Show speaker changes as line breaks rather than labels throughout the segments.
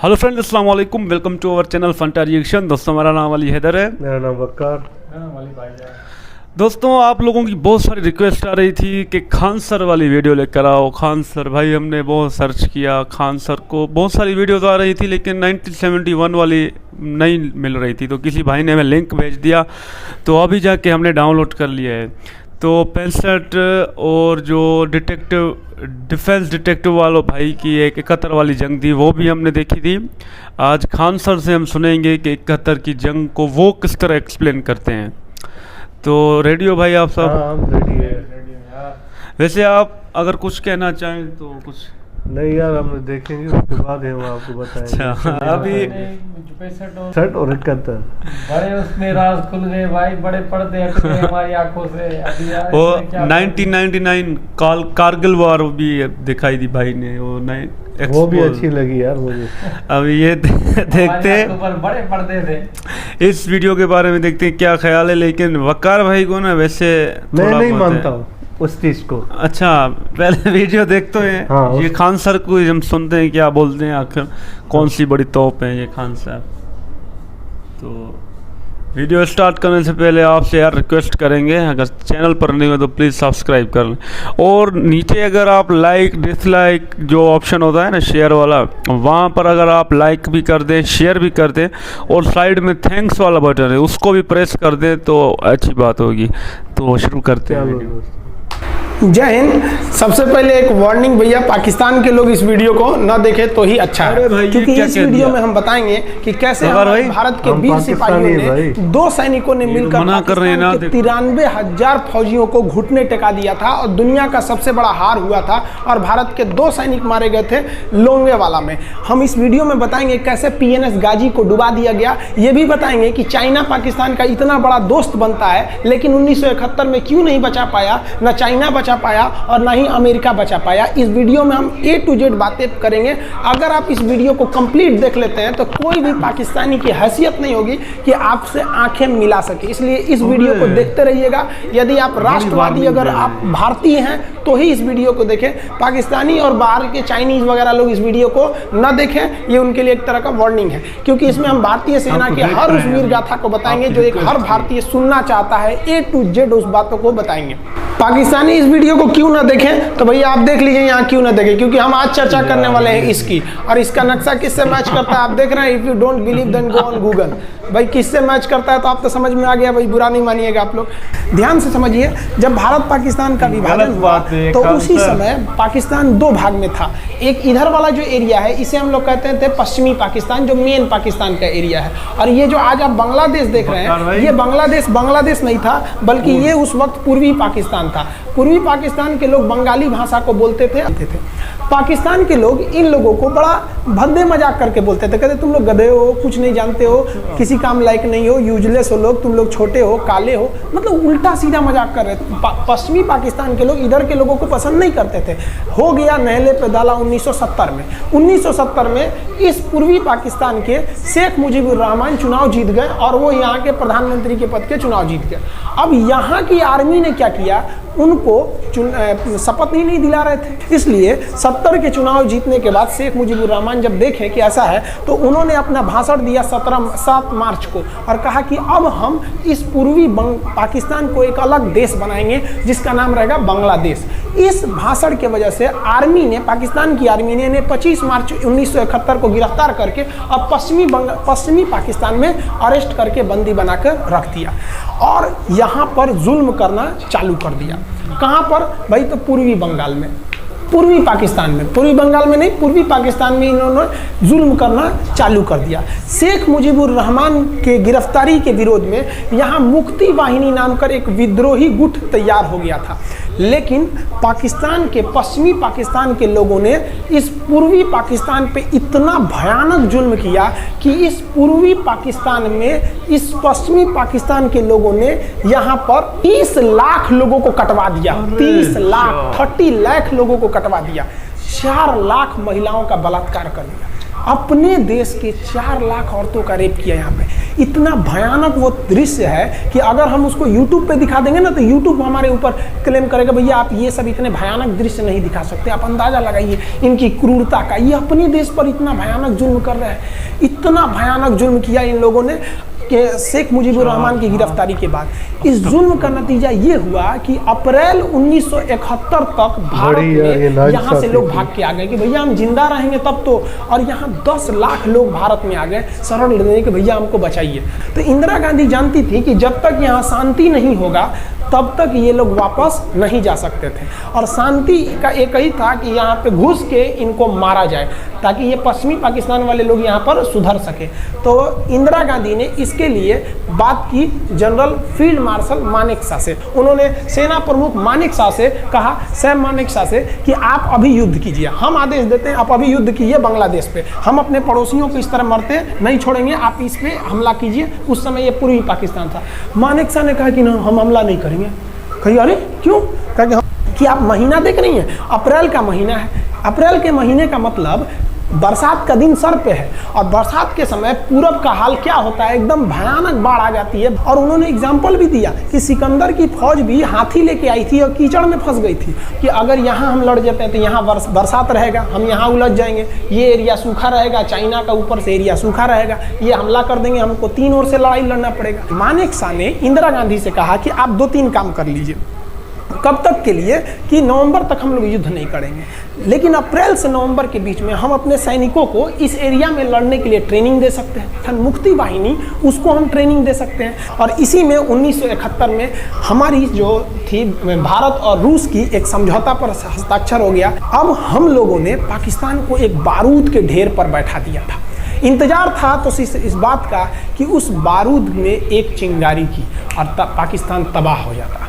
Hello friends, अस्सलाम वालेकुम। Welcome to our channel Fanta reaction. दोस्तों, मेरा नाम अली हैदर है।
मेरा नाम वक्कार।
दोस्तों, आप लोगों की बहुत सारी रिक्वेस्ट आ रही थी कि खान सर वाली वीडियो लेकर आओ। खान सर भाई, हमने बहुत सर्च किया, खान सर को बहुत सारी वीडियोस आ रही थी, लेकिन 1971 वाली नहीं मिल रही थी। तो किसी भाई ने हमें लिंक भेज दिया, तो अभी जाके हमने डाउनलोड कर लिया है। तो 65 और जो डिफेंस डिटेक्टिव वालों भाई की एक 71 वाली जंग थी, वो भी हमने देखी थी। आज खान सर से हम सुनेंगे कि 71 की जंग को वो किस तरह एक्सप्लेन करते हैं। तो रेडियो भाई आप सब?
हाँ, हम रेडी है।
वैसे आप अगर कुछ कहना चाहें तो कुछ?
नहीं यार, हम देखेंगे उसके बाद हम आपको बताएंगे।
अच्छा, अभी
65 और 71
बड़े उसमें राज खुल गए भाई, बड़े पर्दे हट गए हमारी आंखों से। अभी यार
वो
इसमें क्या
1999 कारगिल वार भी दिखाई दी भाई ने,
वो भी अच्छी लगी यार मुझे।
अब ये देखते हैं,
ऊपर बड़े पर्दे थे।
इस वीडियो के बारे में देखते हैं क्या ख्याल है। लेकिन वकार भाई को ना वैसे
मैं
थोड़ा
नहीं
बहुत है।
मानता हूँ उस चीज को।
अच्छा, पहले वीडियो देखते हैं।
हाँ,
ये खान सर को हम सुनते हैं क्या बोलते हैं, आखिर कौन सी बड़ी तोप है ये खान साहब। तो वीडियो स्टार्ट करने से पहले आपसे यार रिक्वेस्ट करेंगे, अगर चैनल पर नहीं हो तो प्लीज़ सब्सक्राइब कर लें। और नीचे अगर आप लाइक डिसलाइक जो ऑप्शन होता है ना शेयर वाला, वहाँ पर अगर आप लाइक भी कर दें, शेयर भी कर दें, और साइड में थैंक्स वाला बटन है उसको भी प्रेस कर दें तो अच्छी बात होगी। तो शुरू करते हैं वीडियो।
जय हिंद। सबसे पहले एक वार्निंग भैया, पाकिस्तान के लोग इस वीडियो को न देखें तो ही अच्छा
अरे भाई,
है,
ये
क्योंकि
क्या
इस
कह
वीडियो
दिया?
में हम बताएंगे कि कैसे
अगर
हमारे
भाई,
भारत के
हम
20 सिपाहियों
पाकिस्तानी
ने
भाई।
2 सैनिकों ने
ये
मिलकर
मना कर रहे हैं ना,
पाकिस्तान के 93,000 फौजियों को घुटने टेका दिया था और दुनिया का सबसे बड़ा हार हुआ था। और भारत के 2 सैनिक मारे गए थे लोंगेवाला में। हम इस वीडियो में बताएंगे कैसे PNS गाजी को डुबा दिया गया। ये भी बताएंगे कि चाइना पाकिस्तान का इतना बड़ा दोस्त बनता है, लेकिन 1971 में क्यों नहीं बचा पाया, न चाइना बचा पाया और न ही अमेरिका बचा पाया। इस वीडियो में हम A to Z बातें करेंगे। अगर आप इस वीडियो को कंप्लीट देख लेते हैं तो कोई भी पाकिस्तानी की हैसियत नहीं होगी कि आपसे आंखें मिला सके। इसलिए इस वीडियो को देखते रहिएगा। यदि आप राष्ट्रवादी, अगर आप भारतीय हैं तो ही इस वीडियो को देखें। पाकिस्तानी और बाहर के चाइनीज वगैरह लोग इस वीडियो को न देखें, ये उनके लिए एक तरह का वार्निंग है, क्योंकि इसमें हम भारतीय सेना की हर उस वीर गाथा को बताएंगे जो एक हर भारतीय सुनना चाहता है। A to Z उस बातों को बताएंगे। पाकिस्तानी इस वीडियो को क्यों ना देखें तो भैया आप देख लीजिए यहाँ क्यों ना देखें, क्योंकि हम आज चर्चा करने वाले हैं इसकी। और इसका नक्शा किससे मैच करता है आप देख रहे हैं। If you don't believe then go on Google. भाई किससे मैच करता है तो आप तो समझ में आ गया भाई, बुरा नहीं मानिएगा आप लोग। ध्यान से समझिए, जब भारत पाकिस्तान का विभाजन हुआ तो उसी समय पाकिस्तान 2 भाग में था। एक इधर वाला जो एरिया है इसे हम लोग कहते थे पश्चिमी पाकिस्तान, जो मेन पाकिस्तान का एरिया है। और ये जो आज आप बांग्लादेश देख रहे हैं, ये बांग्लादेश नहीं था, बल्कि ये उस वक्त पूर्वी पाकिस्तान था। पूर्वी पाकिस्तान के लोग बंगाली भाषा को बोलते थे। पाकिस्तान के लोग इन लोगों को बड़ा भद्दे मजाक करके बोलते थे, कहते तुम लोग गधे हो, कुछ नहीं जानते हो, किसी काम लायक नहीं हो, यूजलेस हो लोग, तुम लोग छोटे हो, काले हो, मतलब उल्टा सीधा मजाक कर रहे थे। पश्चिमी पाकिस्तान के लोग इधर के लोगों को पसंद नहीं करते थे। हो गया नहले पे दाला 1970 में। 1970 में इस पूर्वी पाकिस्तान के शेख मुजीबुर रहमान चुनाव जीत गए और वो यहाँ के प्रधानमंत्री के पद के चुनाव जीत गए। अब यहाँ की आर्मी ने क्या किया, उनको शपथ ही नहीं दिला रहे थे। इसलिए 70 के चुनाव जीतने के बाद शेख मुजीबुर रहमान जब देखे कि ऐसा है, तो उन्होंने अपना भाषण दिया 7 मार्च को और कहा कि अब हम इस पूर्वी पाकिस्तान को एक अलग देश बनाएंगे जिसका नाम रहेगा बांग्लादेश। इस भाषण के वजह से आर्मी ने, पाकिस्तान की आर्मी ने इन्हें 25 मार्च 1971 को गिरफ्तार करके अब पश्चिमी पाकिस्तान में अरेस्ट करके बंदी बनाकर रख दिया और यहाँ पर जुल्म करना चालू कर दिया। कहाँ पर भाई? तो पूर्वी बंगाल में, पूर्वी पाकिस्तान में, पूर्वी बंगाल में नहीं, पूर्वी पाकिस्तान में इन्होंने जुल्म करना चालू कर दिया। शेख मुजीबुर रहमान के गिरफ्तारी के विरोध में यहाँ मुक्ति वाहिनी नाम कर एक विद्रोही गुट तैयार हो गया था। लेकिन पाकिस्तान के, पश्चिमी पाकिस्तान के लोगों ने इस पूर्वी पाकिस्तान पे इतना भयानक जुल्म किया कि इस पूर्वी पाकिस्तान में इस पश्चिमी पाकिस्तान के लोगों ने यहाँ पर 30 लाख लोगों को कटवा दिया। 30 लाख, 30 लाख लोगों को कटवा दिया। 4 लाख महिलाओं का बलात्कार कर दिया। अपने देश के 4 लाख औरतों का रेप किया यहाँ पे। इतना भयानक वो दृश्य है कि अगर हम उसको यूट्यूब पे दिखा देंगे ना तो यूट्यूब हमारे ऊपर क्लेम करेगा भैया आप ये सब इतने भयानक दृश्य नहीं दिखा सकते। आप अंदाजा लगाइए इनकी क्रूरता का। ये अपने देश पर इतना भयानक जुल्म कर रहे हैं, इतना भयानक जुल्म किया इन लोगों ने कि शेख मुजीबुर रहमान की गिरफ्तारी के बाद इस जुल्म का नतीजा ये हुआ कि अप्रैल 1971 तक भारत में यहाँ से लोग भाग के आ गए कि भैया हम जिंदा रहेंगे तब तो। और यहाँ 10 लाख लोग भारत में आ गए शरण लेने कि भैया हमको बचाइए। तो इंदिरा गांधी जानती थी कि जब तक यहाँ शांति नहीं होगा तब तक ये लोग वापस नहीं जा सकते थे। और शांति का एक ही था कि यहाँ पे घुस के इनको मारा जाए ताकि ये पश्चिमी पाकिस्तान वाले लोग यहाँ पर सुधर सके। तो इंदिरा गांधी ने इसके लिए बात की जनरल फील्ड मार्शल मानेकशॉ से। उन्होंने सेना प्रमुख मानेकशॉ से कहा, सैम मानेकशॉ से, कि आप अभी युद्ध कीजिए, हम आदेश देते हैं आप अभी युद्ध कीजिए बांग्लादेश पे, हम अपने पड़ोसियों को इस तरह मरते नहीं छोड़ेंगे, आप इस पे हमला कीजिए। उस समय ये पूर्वी पाकिस्तान था। मानेकशॉ ने कहा कि ना हम हमला नहीं करेंगे। कही अरे क्यों? कहा कि आप महीना देख रही हैं, अप्रैल का महीना है, अप्रैल के महीने का मतलब बरसात का दिन सर पे है और बरसात के समय पूरब का हाल क्या होता है, एकदम भयानक बाढ़ आ जाती है। और उन्होंने एग्जाम्पल भी दिया कि सिकंदर की फौज भी हाथी लेके आई थी और कीचड़ में फंस गई थी कि अगर यहाँ हम लड़ जाते हैं तो यहाँ बरसात रहेगा, हम यहाँ उलझ जाएंगे, ये एरिया सूखा रहेगा, चाइना का ऊपर से एरिया सूखा रहेगा, ये हमला कर देंगे, हमको 3 ओर से लड़ाई लड़ना पड़ेगा। मानेकशॉ ने इंदिरा गांधी से कहा कि आप 2-3 काम कर लीजिए। कब तक के लिए? कि नवंबर तक हम लोग युद्ध नहीं करेंगे, लेकिन अप्रैल से नवंबर के बीच में हम अपने सैनिकों को इस एरिया में लड़ने के लिए ट्रेनिंग दे सकते हैं, मुक्ति वाहिनी उसको हम ट्रेनिंग दे सकते हैं। और इसी में 1971 में हमारी जो थी भारत और रूस की एक समझौता पर हस्ताक्षर हो गया। अब हम लोगों ने पाकिस्तान को एक बारूद के ढेर पर बैठा दिया था। इंतजार था तो इस बात का कि उस बारूद में एक चिंगारी की और पाकिस्तान तबाह हो जाता।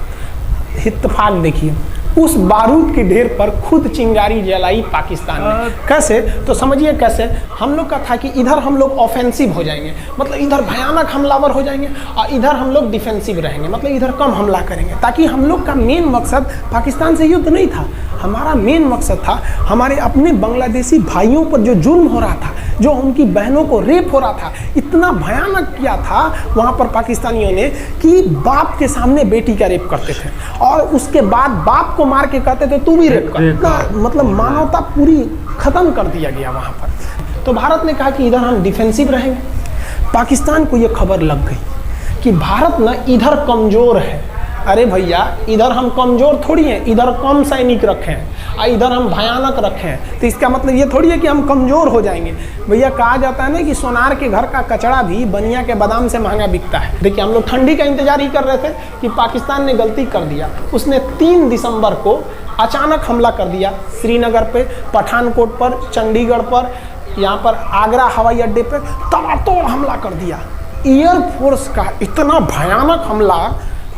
इत्तेफाक देखिए, उस बारूद के ढेर पर खुद चिंगारी जलाई पाकिस्तान ने। कैसे? तो समझिए कैसे। हम लोग का था कि इधर हम लोग ऑफेंसिव हो जाएंगे, मतलब इधर भयानक हमलावर हो जाएंगे, और इधर हम लोग डिफेंसिव रहेंगे, मतलब इधर कम हमला करेंगे, ताकि हम लोग का मेन मकसद पाकिस्तान से युद्ध नहीं था। हमारा मेन मकसद था हमारे अपने बांग्लादेशी भाइयों पर जो जुल्म हो रहा था, जो उनकी बहनों को रेप हो रहा था, इतना भयानक किया था वहाँ पर पाकिस्तानियों ने कि बाप के सामने बेटी का रेप करते थे और उसके बाद बाप को मार के कहते थे तू भी रेप कर। इतना मतलब मानवता पूरी खत्म कर दिया गया वहाँ पर। तो भारत ने कहा कि इधर हम डिफेंसिव रहेंगे। पाकिस्तान को ये खबर लग गई कि भारत न इधर कमज़ोर है। अरे भैया, इधर हम कमज़ोर थोड़ी हैं, इधर कम सैनिक रखे हैं और इधर हम भयानक रखे हैं, तो इसका मतलब ये थोड़ी है कि हम कमज़ोर हो जाएंगे। भैया कहा जाता है ना कि सोनार के घर का कचड़ा भी बनिया के बादाम से महंगा बिकता है। देखिए, हम लोग ठंडी का इंतजार ही कर रहे थे कि पाकिस्तान ने गलती कर दिया। उसने 3 दिसंबर को अचानक हमला कर दिया श्रीनगर पे, पठानकोट पर, चंडीगढ़ पर, यहाँ पर आगरा हवाई अड्डे पर ताबड़तोड़ हमला कर दिया। एयरफोर्स का इतना भयानक हमला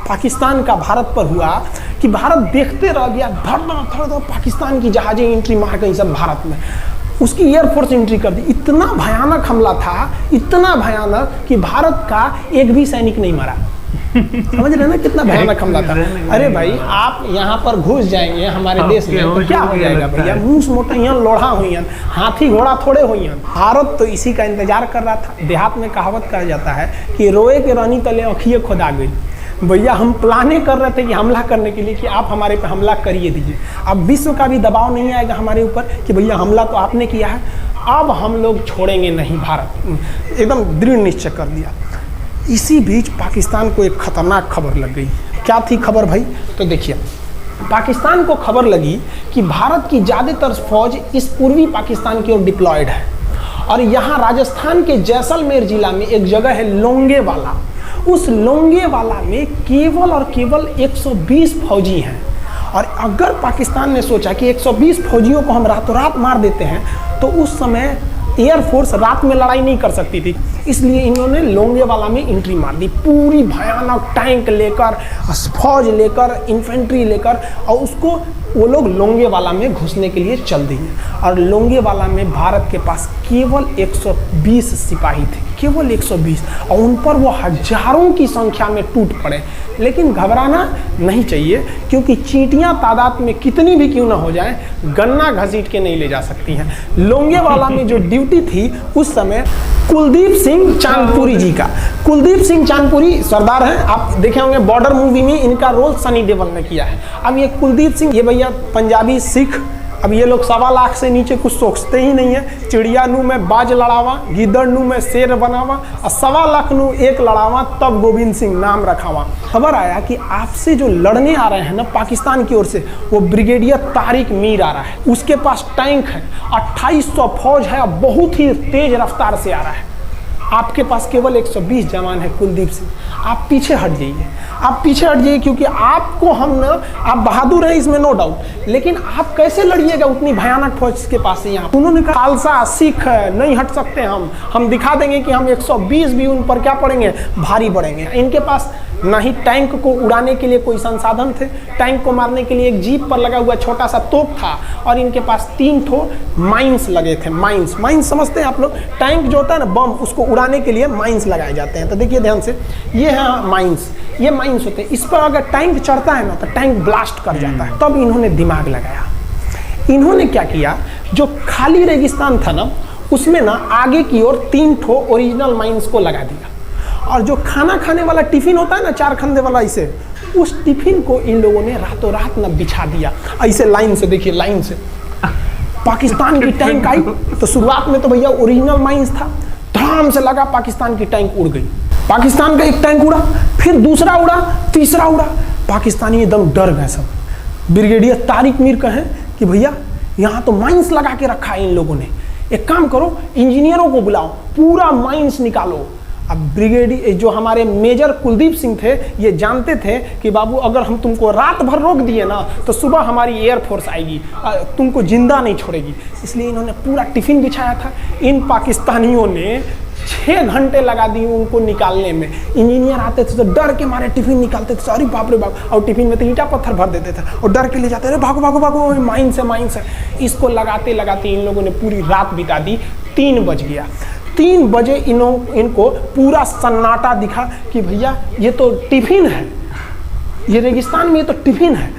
पाकिस्तान का भारत पर हुआ कि भारत देखते रह गया। धड़ पाकिस्तान की जहाजें एंट्री मार गई सब भारत में, उसकी एयरफोर्स एंट्री कर दी। इतना भयानक हमला था, इतना भयानक कि भारत का एक भी सैनिक नहीं मरा। समझ रहे ना कितना भयानक हमला था। अरे भाई, आप यहाँ पर घुस जाएंगे हमारे देश में तो क्या हो जाएगा भैया? मूस मोटइयाँ लोढ़ा हुई, हाथी घोड़ा थोड़े हुई। भारत तो इसी का इंतजार कर रहा था। देहात में कहावत कहा जाता है कि रोए के रानी तले अखिए खुदा गई। भैया, हम प्लाने कर रहे थे कि हमला करने के लिए कि आप हमारे पे हमला करिए दीजिए। अब विश्व का भी दबाव नहीं आएगा हमारे ऊपर कि भैया हमला तो आपने किया है, अब हम लोग छोड़ेंगे नहीं। भारत एकदम दृढ़ निश्चय कर लिया। इसी बीच पाकिस्तान को एक खतरनाक खबर लग गई। क्या थी खबर भाई? तो देखिए, पाकिस्तान को खबर लगी कि भारत की ज़्यादातर फौज इस पूर्वी पाकिस्तान की ओर डिप्लॉयड है और यहाँ राजस्थान के जैसलमेर जिला में एक जगह है लोंगेवाला। उस लोंगेवाला में केवल और केवल 120 फौजी हैं। और अगर पाकिस्तान ने सोचा कि 120 फौजियों को हम रातों रात मार देते हैं तो उस समय एयरफोर्स रात में लड़ाई नहीं कर सकती थी, इसलिए इन्होंने लोंगेवाला में एंट्री मार दी। पूरी भयानक टैंक लेकर, फौज लेकर, इन्फेंट्री लेकर, और उसको वो लोग लोंगेवाला में घुसने के लिए चल दिए। और लोंगेवाला में भारत के पास केवल 120 सिपाही थे, केवल 120 और उन पर वो हजारों की संख्या में टूट पड़े। लेकिन घबराना नहीं चाहिए, क्योंकि चींटियां तादाद में कितनी भी क्यों ना हो जाए, गन्ना घसीट के नहीं ले जा सकती हैं। लोंगेवाला में जो ड्यूटी थी उस समय कुलदीप सिंह चांदपुरी जी का, कुलदीप सिंह चांदपुरी सरदार हैं, आप देखे होंगे बॉर्डर मूवी में इनका रोल सनी देओल ने किया है। अब ये कुलदीप सिंह, ये भैया पंजाबी सिख, अब ये लोग 1.25 लाख से नीचे कुछ सोचते ही नहीं है। चिड़िया नू में बाज लड़ावा, गिदड़ नू में शेर बनावा और 1.25 लाख नू एक लड़ावा, तब गोविंद सिंह नाम रखावा। खबर आया कि आपसे जो लड़ने आ रहे हैं ना पाकिस्तान की ओर से, वो ब्रिगेडियर तारिक मीर आ रहा है। उसके पास टैंक है, 2800 फौज है, बहुत ही तेज रफ्तार से आ रहा है। आपके पास केवल 120 जवान है कुलदीप सिंह, आप पीछे हट जाइए, आप पीछे हट जाइए, क्योंकि आपको हम ना, आप बहादुर हैं इसमें नो डाउट, लेकिन आप कैसे लड़िएगा उतनी भयानक फौज के पास यहाँ। उन्होंने कहा खालसा सिख नहीं हट सकते, हम दिखा देंगे कि हम 120 भी उन पर क्या पड़ेंगे, भारी पड़ेंगे। इनके पास ना ही टैंक को उड़ाने के लिए कोई संसाधन थे, टैंक को मारने के लिए एक जीप पर लगा हुआ छोटा सा तोप था, और इनके पास 3 ठो माइंस लगे थे। माइंस समझते हैं आप लोग, टैंक जो होता है ना बम, उसको उड़ाने के लिए माइंस लगाए जाते हैं। तो देखिए ध्यान से, ये है माइंस, ये माइंस होते हैं, इस पर अगर टैंक चढ़ता है ना तो टैंक ब्लास्ट कर जाता है। तब इन्होंने दिमाग लगाया, इन्होंने क्या किया, जो खाली रेगिस्तान था ना उसमें ना आगे की ओर 3 ठो ओरिजिनल माइंस को लगा दिया, और जो खाना खाने वाला टिफिन होता है ना 4 खंदे वाला, इसे उस टिफिन को इन लोगों ने रातों रात ना बिछा दिया। ऐसे लाइन से देखिए, लाइन से पाकिस्तान की टैंक आई तो शुरुआत में तो भैया ओरिजिनल माइंस था, धड़ाम से लगा, पाकिस्तान की टैंक उड़ गई। पाकिस्तान का एक टैंक उड़ा, फिर दूसरा उड़ा, तीसरा उड़ा, पाकिस्तानी एकदम डर गए सब। ब्रिगेडियर तारिक मीर कहें कि भैया यहाँ तो माइंस लगा के रखा है इन लोगों ने, एक काम करो इंजीनियरों को बुलाओ, पूरा माइंस निकालो। अब ब्रिगेडियर जो हमारे मेजर कुलदीप सिंह थे, ये जानते थे कि बाबू अगर हम तुमको रात भर रोक दिए ना तो सुबह हमारी एयरफोर्स आएगी, तुमको जिंदा नहीं छोड़ेगी। इसलिए इन्होंने पूरा टिफिन बिछाया था। इन पाकिस्तानियों ने 6 घंटे लगा दिए उनको निकालने में। इंजीनियर आते थे तो डर के मारे टिफिन निकालते थे, अरे बाप रे बाप, और टिफिन में तो ईंटा पत्थर भर देते थे और डर के ले जाते थे, भागो भागो भागो, माइंस है। इसको लगाते लगाते इन लोगों ने पूरी रात बिता दी। 3 बज गया, 3 बजे इनको पूरा सन्नाटा दिखा कि भैया ये तो टिफिन है, ये रेगिस्तान में ये तो टिफिन है।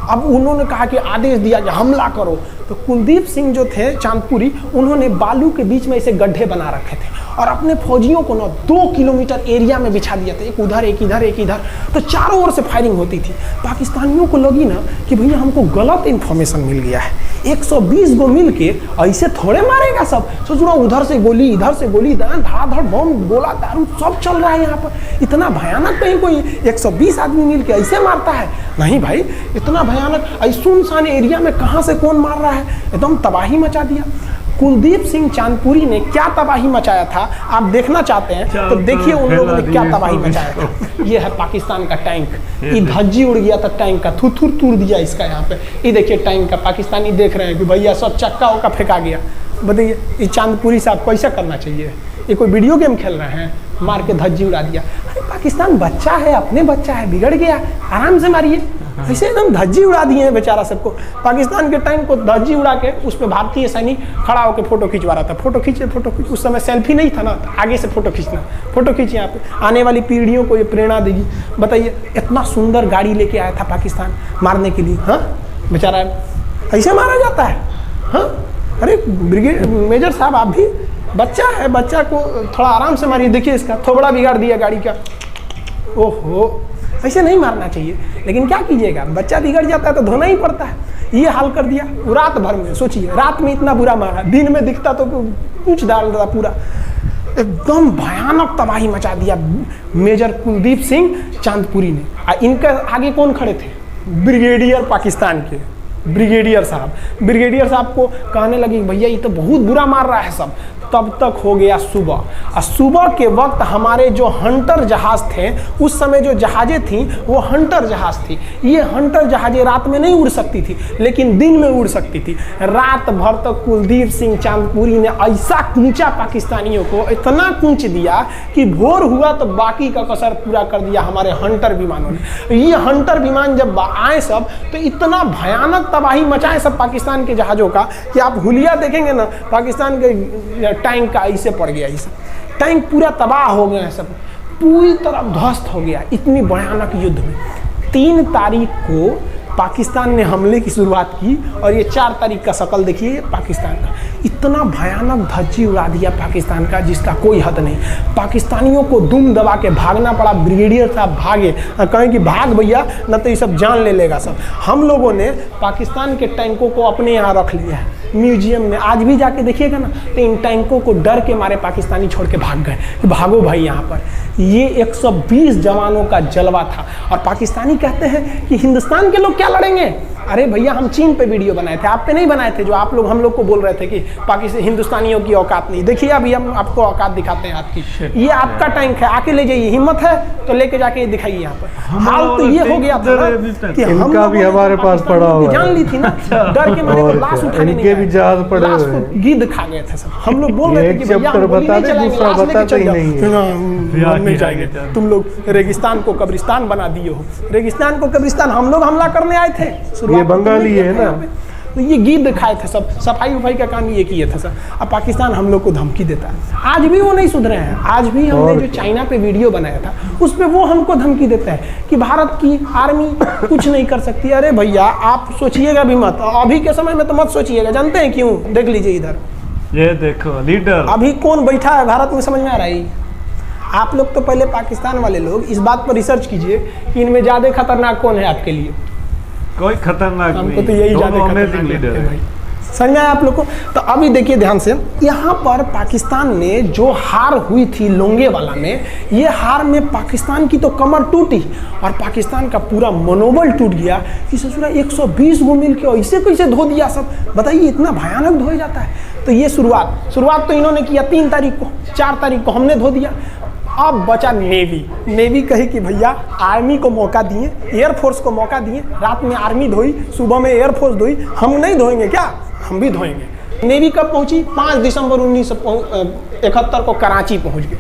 अब उन्होंने कहा कि आदेश दिया कि हमला करो। तो कुलदीप सिंह जो थे चांदपुरी, उन्होंने बालू के बीच में ऐसे गड्ढे बना रखे थे और अपने फौजियों को ना 2 किलोमीटर एरिया में बिछा दिया था, एक उधर एक इधर एक इधर। तो चारों ओर से फायरिंग होती थी। पाकिस्तानियों को लगी ना कि भैया हमको गलत इन्फॉर्मेशन मिल गया है, 120 को मिल के ऐसे थोड़े मारेगा सब। सोच रहा उधर से गोली इधर से गोली, धड़ाधड़ बम गोला दारू सब चल रहा है यहाँ पर। इतना भयानक कहीं कोई 120 आदमी मिल के ऐसे मारता है? नहीं भाई, इतना भयानक सुनसान एरिया में कहाँ से कौन मार रहा है, एकदम तबाही मचा दिया। कुलदीप सिंह चांदपुरी ने क्या तबाही मचाया था आप देखना चाहते हैं तो देखिए उन लोगों ने क्या तबाही मचाया था। ये है पाकिस्तान का टैंक, ये धज्जी उड़ गया था टैंक का, थुथुर तोड़ दिया इसका यहाँ पे। ये देखिए टैंक का, पाकिस्तानी देख रहे हैं कि भैया सब चक्का उक्का फेंका गया। बताइए ये चांदपुरी साहब कैसा करना चाहिए? ये कोई वीडियो गेम खेल रहे हैं, मार के धज्जी उड़ा दिया। अरे पाकिस्तान बच्चा है, अपने बच्चा है, बिगड़ गया, आराम से मारिए। ऐसे एकदम धज्जी उड़ा दिए हैं बेचारा सबको। पाकिस्तान के टैंक को धज्जी उड़ा के उस पर भारतीय सैनिक खड़ा होकर फोटो खिंचवा रहा था। फोटो खींच, उस समय सेल्फी नहीं था ना, तो आगे से फोटो खींचना, फोटो खींचे। यहाँ पे आने वाली पीढ़ियों को ये प्रेरणा देगी। बताइए इतना सुंदर गाड़ी लेके आया था पाकिस्तान मारने के लिए, हाँ बेचारा ऐसे मारा जाता है? हाँ अरे ब्रिगेड मेजर साहब आप भी, बच्चा है, बच्चा को थोड़ा आराम से मारिए। देखिए इसका थोबड़ा बिगाड़ दिया गाड़ी का। ओहो, ऐसे नहीं मारना चाहिए, लेकिन क्या कीजिएगा, बच्चा बिगड़ जाता है तो धोना ही पड़ता है। ये हाल कर दिया रात भर में। सोचिए रात में इतना बुरा मारा, दिन में दिखता तो कुछ डाल रहा, पूरा एकदम भयानक तबाही मचा दिया मेजर कुलदीप सिंह चांदपुरी ने। इनके आगे कौन खड़े थे? ब्रिगेडियर पाकिस्तान के ब्रिगेडियर साहब को कहने लगी भैया ये तो बहुत बुरा मार रहा है सब। तब तक हो गया सुबह, और सुबह के वक्त हमारे जो हंटर जहाज थे, उस समय जो जहाजें थी वो हंटर जहाज थी। ये हंटर जहाजें रात में नहीं उड़ सकती थी, लेकिन दिन में उड़ सकती थी। रात भर तक कुलदीप सिंह चांदपुरी ने ऐसा कूचा पाकिस्तानियों को, इतना कूच दिया कि भोर हुआ तो बाकी का कसर पूरा कर दिया हमारे हंटर विमानों ने। ये हंटर विमान जब आए सब तो इतना भयानक तबाही मचाए सब पाकिस्तान के जहाज़ों का कि आप हुलिया देखेंगे ना, पाकिस्तान के टैंक का ऐसे पड़ गया, ये सब टैंक पूरा तबाह हो गया, सब पूरी तरह ध्वस्त हो गया इतनी भयानक युद्ध में। 3 तारीख को पाकिस्तान ने हमले की शुरुआत की और ये 4 तारीख का शकल देखिए पाकिस्तान का। इतना भयानक धज्जी उड़ा दिया पाकिस्तान का जिसका कोई हद नहीं। पाकिस्तानियों को दुम दबा के भागना पड़ा, ब्रिगेडियर साहब भागे, कहें कि भाग भैया न तो ये सब जान ले लेगा सब। हम लोगों ने पाकिस्तान के टैंकों को अपने यहाँ रख लिया है म्यूजियम में। आज भी जाके देखिएगा ना तो इन टैंकों को डर के मारे पाकिस्तानी छोड़ के भाग गए कि भागो भाई यहाँ पर। ये 120 जवानों का जलवा था और पाकिस्तानी कहते हैं कि हिंदुस्तान के लोग क्या लड़ेंगे। अरे भैया हम चीन पे वीडियो बनाए थे, आप पे नहीं बनाए थे, जो आप लोग हम लोग को बोल रहे थे कि पाकिस्तान हिंदुस्तानियों की औकात नहीं। देखिए अभी हम आपको औकात दिखाते हैं आपकी। ये आपका टैंक है, आके ले जाइए, हिम्मत है तो लेके जाके दिखाइए यहाँ पर। हाल तो ये हो गया था कि
इनका भी हमारे पास पड़ा हुआ है,
जान ली थी ना, डर के मारे लाश उठाने
इनके भी जहाज पड़े हुए हैं,
गिद्ध खा गए थे सब। हम लोग बोल रहे थे कि भैया हम गोली नहीं चलाएंगे, लाश लेके चल जाओ, नहीं जाएंगे, तुम लोग रेगिस्तान को कब्रिस्तान बना दिए हो। रेगिस्तान को कब्रिस्तान हम लोग हमला करने आए थे,
ये बंगाली है ना,
तो ये गिद्ध खाए थे सब, सफाई उफाई का काम ये किए थे सब। अब पाकिस्तान हम लोग को धमकी देता है, आज भी वो नहीं सुधरे हैं। आज भी हमने जो चाइना पे वीडियो बनाया था उस पे वो हमको धमकी देता है कि भारत की आर्मी कुछ नहीं कर सकती। अरे भैया आप सोचिएगा भी मत, अभी के समय में तो मत सोचिएगा। जानते हैं क्यों? देख लीजिए इधर,
ये देखो लीडर
अभी कौन बैठा है भारत में, समझ में आ रहा है? आप लोग तो पहले पाकिस्तान वाले लोग इस बात पर रिसर्च कीजिए कि इनमें ज्यादा खतरनाक कौन है आपके लिए।
कोई खतरनाक
हमको
नहीं,
तो यही ज्यादा
अमेजिंग
खतरनाक
लीडर
लगते हैं
है।
भाई। समझ में आया आप लोग को? तो अभी देखिए ध्यान से, यहाँ पर पाकिस्तान ने जो हार हुई थी लोंगेवाला में, ये हार में पाकिस्तान की तो कमर टूटी और पाकिस्तान का पूरा मनोबल टूट गया कि ससुरा 120 गो मिल के ऐसे कैसे धो दिया सब। बताइए इतना भयानक धोया जाता है। तो ये शुरुआत तो इन्होंने किया 3 तारीख को, 4 तारीख को हमने धो दिया। अब बचा नेवी कही कि भैया आर्मी को मौका दिए, एयरफोर्स को मौका दिए। रात में आर्मी धोई, सुबह में एयरफोर्स धोई, हम नहीं धोएंगे क्या? हम भी धोएंगे। नेवी कब पहुंची? 5 दिसंबर 1971 को कराची पहुंच गई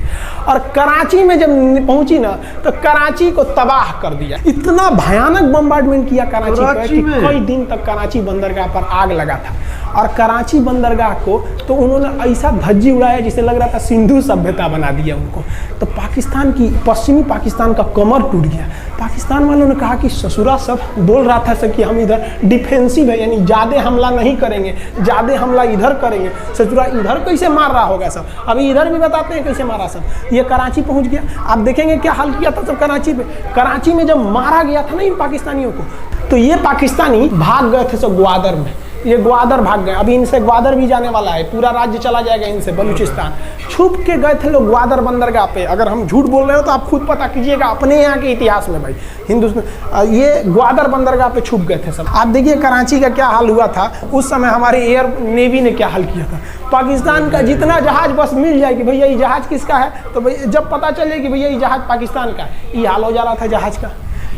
और कराची में जब पहुंची ना तो कराची को तबाह कर दिया। इतना भयानक बम्बार्डमेंट किया कराची पर कि कई दिन तक कराची बंदरगाह पर आग लगा था। और कराची बंदरगाह को तो उन्होंने ऐसा धज्जी उड़ाया जिसे लग रहा था सिंधु सभ्यता बना दिया उनको। तो पाकिस्तान की, पश्चिमी पाकिस्तान का कमर टूट गया। पाकिस्तान वालों ने कहा कि ससुरा सब बोल रहा था सब कि हम इधर डिफेंसिव है, यानी ज़्यादा हमला नहीं करेंगे, ज़्यादा हमला इधर करेंगे। ससुरा इधर कैसे मार रहा होगा सब, अभी इधर भी बताते हैं कैसे मारा सब। ये कराची पहुंच गया, आप देखेंगे क्या हाल किया था सब कराची पे। कराची में जब मारा गया था ना इन पाकिस्तानियों को, तो ये पाकिस्तानी भाग गए थे सब ग्वादर में। ये ग्वादर भाग गए, अभी इनसे ग्वादर भी जाने वाला है, पूरा राज्य चला जाएगा इनसे, बलूचिस्तान। छुप के गए थे लोग ग्वादर बंदरगाह पे। अगर हम झूठ बोल रहे हो तो आप खुद पता कीजिएगा अपने यहाँ के इतिहास में भाई। हिंदुस्तान ये ग्वादर बंदरगाह पे छुप गए थे सब। आप देखिए कराची का क्या हाल हुआ था उस समय, हमारे एयर नेवी ने क्या हाल किया था। पाकिस्तान का जितना जहाज बस मिल जाए कि भैया ये जहाज किसका है, तो भैया जब पता चले कि भैया ये जहाज पाकिस्तान का है, ये हाल हो जा रहा था जहाज का।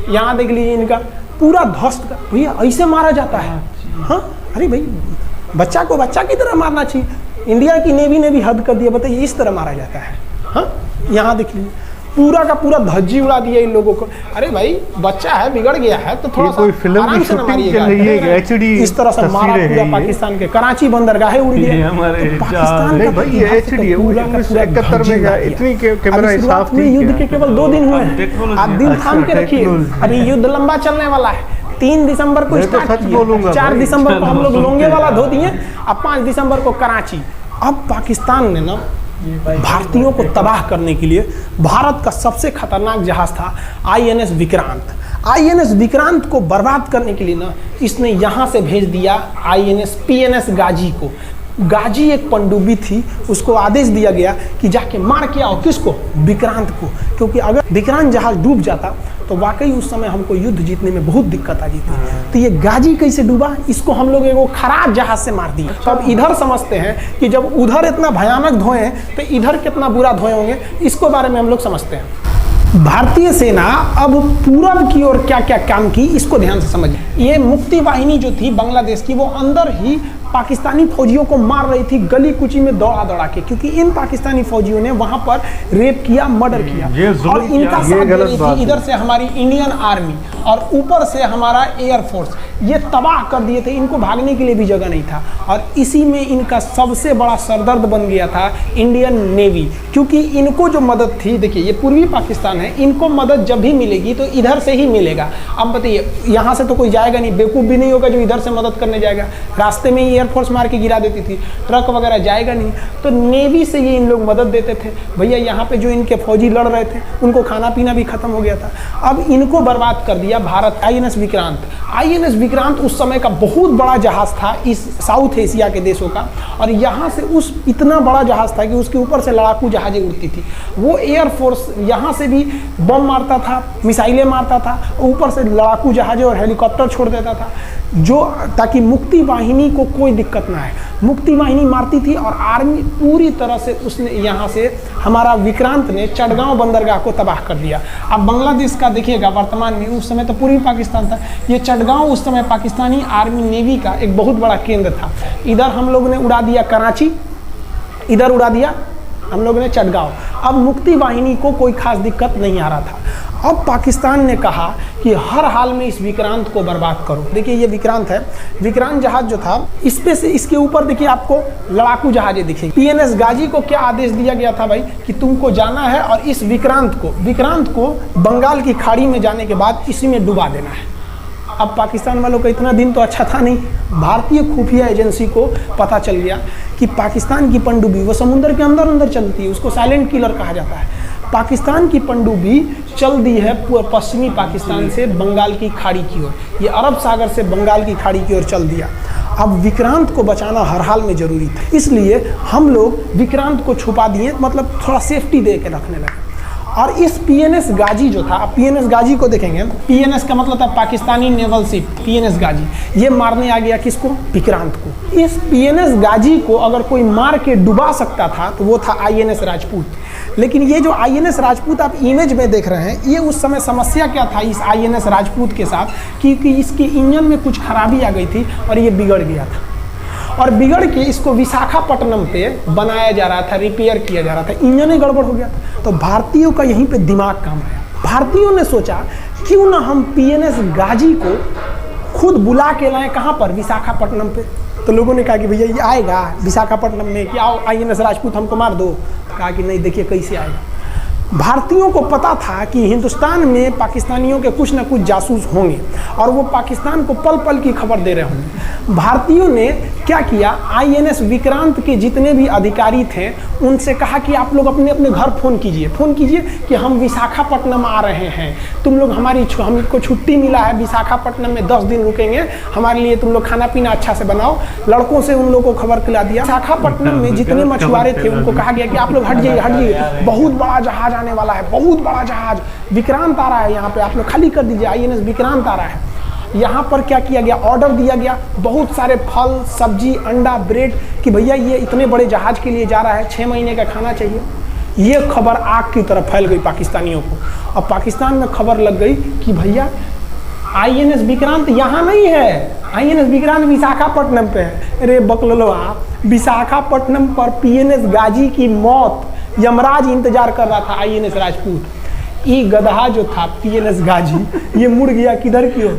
यहाँ देख लीजिए इनका पूरा ध्वस्त का। भैया ऐसे मारा जाता है? हाँ, अरे भाई बच्चा को बच्चा की तरह मारना चाहिए। इंडिया की नेवी ने भी हद कर दिया। बताइए इस तरह मारा जाता है? हाँ, यहाँ देख लीजिए पूरा का पूरा धज्जी उड़ा दिया इन लोगों को। अरे भाई बच्चा है, बिगड़ गया है तो थोड़ा
कोई फिल्म
आराम से मारिएगा।
HD
इस तरह से मारा पूरा पाकिस्तान के कराची बंदरगाह है उड़ गया। पाकिस्तान का
भाई ये HD है, 1971 में गया। इतनी कैमरा साफ थी।
युद्ध के केवल 2 दिन हुए हैं, आप दिन थाम के रखिए। अभी युद्ध लंबा चलने वाला है। 3 दिसंबर को स्टार्ट किया, 4 दिसंबर को हम लोग लोंगेवाला धो दिए, अब 5 दिसंबर को कराची। अब पाकिस्तान ने ना भारतीयों को तबाह करने के लिए, भारत का सबसे खतरनाक जहाज था INS विक्रांत। INS विक्रांत को बर्बाद करने के लिए ना इसने यहाँ से भेज दिया INS PNS गाजी को। गाजी एक पनडुब्बी थी, उसको आदेश दिया गया कि जाके मार के आओ। किसको? विक्रांत को। क्योंकि अगर विक्रांत जहाज डूब जाता तो वाकई उस समय हमको युद्ध जीतने में बहुत दिक्कत आ जाती। तो ये गाजी कैसे डूबा, इसको हम लोग एक खराब जहाज से मार दिया। तो अब इधर समझते हैं कि जब उधर इतना भयानक धोए हैं तो इधर कितना बुरा धोए होंगे, इसको बारे में हम लोग समझते हैं। भारतीय सेना अब पूरब की ओर क्या क्या काम की, इसको ध्यान से समझिए। ये मुक्ति वाहिनी जो थी बांग्लादेश की, वो अंदर ही पाकिस्तानी फौजियों को मार रही थी गली कुची में दौड़ा दौड़ा के, क्योंकि इन पाकिस्तानी फौजियों ने वहां पर रेप किया, मर्डर किया और इनका साथ दे रही थी इधर से हमारी इंडियन आर्मी और ऊपर से हमारा एयरफोर्स। ये तबाह कर दिए थे, इनको भागने के लिए भी जगह नहीं था। और इसी में इनका सबसे बड़ा सरदर्द बन गया था इंडियन नेवी, क्योंकि इनको जो मदद थी, देखिए ये पूर्वी पाकिस्तान है, इनको मदद जब भी मिलेगी तो इधर से ही मिलेगा। अब बताइए, यहाँ से तो कोई जाएगा नहीं, बेवकूफ़ भी नहीं होगा जो इधर से मदद करने जाएगा, रास्ते में ही एयरफोर्स मार के गिरा देती थी, ट्रक वगैरह जाएगा नहीं, तो नेवी से ये इन लोग मदद देते थे। भैया यहाँ पे जो इनके फौजी लड़ रहे थे उनको खाना पीना भी खत्म हो गया था। अब इनको बर्बाद कर दिया भारत। INS विक्रांत, INS विक्रांत उस समय का बहुत बड़ा जहाज था इस साउथ एशिया के देशों का, और यहाँ से उस इतना बड़ा जहाज था कि उसके ऊपर से लड़ाकू जहाजें उड़ती थी। वो एयरफोर्स यहाँ से भी बम मारता था, मिसाइलें मारता था, ऊपर से लड़ाकू जहाजें और हेलीकॉप्टर छोड़ देता था, जो ताकि मुक्ति वाहिनी को कोई दिक्कत ना आए। मुक्ति वाहिनी मारती थी और आर्मी पूरी तरह से उसने यहाँ से हमारा विक्रांत ने चटगांव बंदरगाह को तबाह कर दिया। अब बांग्लादेश का देखिएगा वर्तमान में, उस समय तो पूर्वी पाकिस्तान था, ये चटगांव उस समय पाकिस्तानी आर्मी नेवी का एक बहुत बड़ा केंद्र था। इधर हम लोग ने उड़ा दिया कराची, इधर उड़ा दिया हम लोग ने चटगांव। अब मुक्ति वाहिनी को कोई खास दिक्कत नहीं आ रहा था। अब पाकिस्तान ने कहा कि हर हाल में इस विक्रांत को बर्बाद करो। देखिए ये विक्रांत है, विक्रांत जहाज जो था, इस पे से इसके ऊपर देखिए आपको लड़ाकू जहाजें दिखेंगी। PNS गाजी को क्या आदेश दिया गया था भाई, कि तुमको जाना है और इस विक्रांत को बंगाल की खाड़ी में जाने के बाद इसी में डुबा देना है। अब पाकिस्तान वालों का इतना दिन तो अच्छा था नहीं, भारतीय खुफिया एजेंसी को पता चल गया कि पाकिस्तान की पनडुब्बी वो समुद्र के अंदर अंदर चलती है, उसको साइलेंट किलर कहा जाता है। पाकिस्तान की पनडुब्बी चल दी है पश्चिमी पाकिस्तान से बंगाल की खाड़ी की ओर, ये अरब सागर से बंगाल की खाड़ी की ओर चल दिया। अब विक्रांत को बचाना हर हाल में जरूरी था, इसलिए हम लोग विक्रांत को छुपा दिए, मतलब थोड़ा सेफ्टी दे के रखने लगे। और इस PNS गाजी जो था, PNS गाजी को देखेंगे, PNS का मतलब था पाकिस्तानी नेवल शिप, PNS गाजी, ये मारने आ गया किसको, विक्रांत को। इस PNS गाजी को अगर कोई मार के डुबा सकता था तो वो था INS राजपूत। लेकिन ये जो INS राजपूत आप इमेज में देख रहे हैं, ये उस समय समस्या क्या था इस INS राजपूत के साथ, कि इसके इंजन में कुछ खराबी आ गई थी और ये बिगड़ गया था, और बिगड़ के इसको विशाखापट्टनम पे बनाया जा रहा था, रिपेयर किया जा रहा था, इंजन ही गड़बड़ हो गया था। तो भारतीयों का यहीं पे दिमाग काम आया। भारतीयों ने सोचा क्यों ना हम PNS गाजी को खुद बुला के लाएं, कहाँ पर, विशाखापट्टनम पे। तो लोगों ने कहा कि भैया ये आएगा विशाखापट्टनम में, कि आओ INS राजपूत हमको मार दो। कहा कि नहीं, देखिए कैसे आएगा। भारतीयों को पता था कि हिंदुस्तान में पाकिस्तानियों के कुछ ना कुछ जासूस होंगे और वो पाकिस्तान को पल पल की खबर दे रहे होंगे। भारतीयों ने क्या किया, INS विक्रांत के जितने भी अधिकारी थे उनसे कहा कि आप लोग अपने अपने घर फ़ोन कीजिए कि हम विशाखापट्टनम आ रहे हैं, तुम लोग हमको छुट्टी मिला है, विशाखापट्टनम में 10 दिन रुकेंगे, हमारे लिए तुम लोग खाना पीना अच्छा से बनाओ। लड़कों से उन लोगों को खबर खिला दिया। विशाखापट्टनम में जितने मछुआरे थे उनको कहा गया कि आप लोग हट जाइए, बहुत बड़ा जहाज आने वाला है, बहुत बड़ा जहाज विक्रांत आ रहा है, यहाँ पे आप लोग खाली कर दीजिए, INS विक्रांत आ रहा है। यहाँ पर क्या किया गया, ऑर्डर दिया गया, बहुत सारे फल सब्जी अंडा ब्रेड, कि भैया ये इतने बड़े जहाज के लिए जा रहा है, 6 महीने का खाना चाहिए। ये खबर आग की तरह फैल गई पाकिस्तानियों को। अब पाकिस्तान में खबर लग गई कि भैया INS विक्रांत यहाँ नहीं है, INS विक्रांत विशाखापट्टनम पे है। अरे बकलोलवा, विशाखापट्टनम पर PNS गाजी की मौत यमराज इंतजार कर रहा था INS राजपूत। ये गधा जो था PNS गाजी, ये मुड़ गया किधर की ओर,